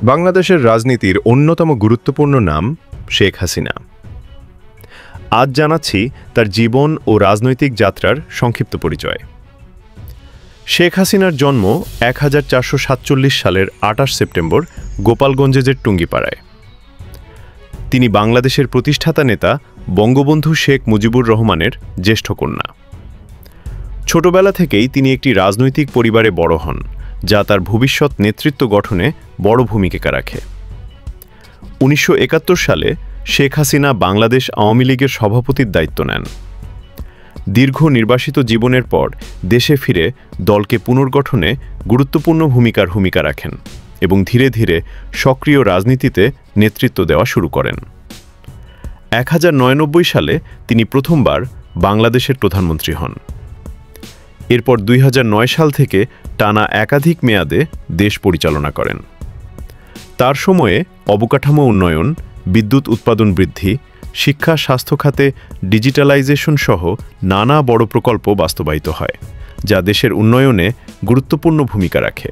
বাংলাদেশের রাজনীতির অন্যতম গুরুত্বপূর্ণ নাম শেখ হাসিনা। আজ জানাচ্ছি তার জীবন ও রাজনৈতিক যাত্রার সংক্ষিপ্ত পরিচয়। শেখ হাসিনার জন্ম 1447 সালের 28 সেপ্টেম্বর গোপালগঞ্জের টুঙ্গিপাড়ায়। তিনি বাংলাদেশের প্রতিষ্ঠাতা নেতা বঙ্গবন্ধু শেখ মুজিবুর রহমানের জ্যেষ্ঠ কন্যা। ছোটবেলা থেকেই তিনি একটি রাজনৈতিক পরিবারে বড় হন, যা তার ভবিষ্যৎ নেতৃত্ব গঠনে বড় ভূমিকা রাখে। 1971 সালে শেখ হাসিনা বাংলাদেশ আওয়ামী লীগের সভাপতির দায়িত্ব নেন। দীর্ঘ নির্বাসিত জীবনের পর দেশে ফিরে দলকে পুনর্গঠনে গুরুত্বপূর্ণ ভূমিকা রাখেন এবং ধীরে ধীরে সক্রিয় রাজনীতিতে নেতৃত্ব দেওয়া শুরু করেন। 1999 সালে তিনি প্রথমবার বাংলাদেশের প্রধানমন্ত্রী হন। এরপর 2009 সাল থেকে টানা একাধিক মেয়াদে দেশ পরিচালনা করেন। তার সময়ে অবকাঠামো উন্নয়ন, বিদ্যুৎ উৎপাদন বৃদ্ধি, শিক্ষা স্বাস্থ্য খাতে ডিজিটালাইজেশন সহ নানা বড় প্রকল্প বাস্তবায়িত হয়, যা দেশের উন্নয়নে গুরুত্বপূর্ণ ভূমিকা রাখে।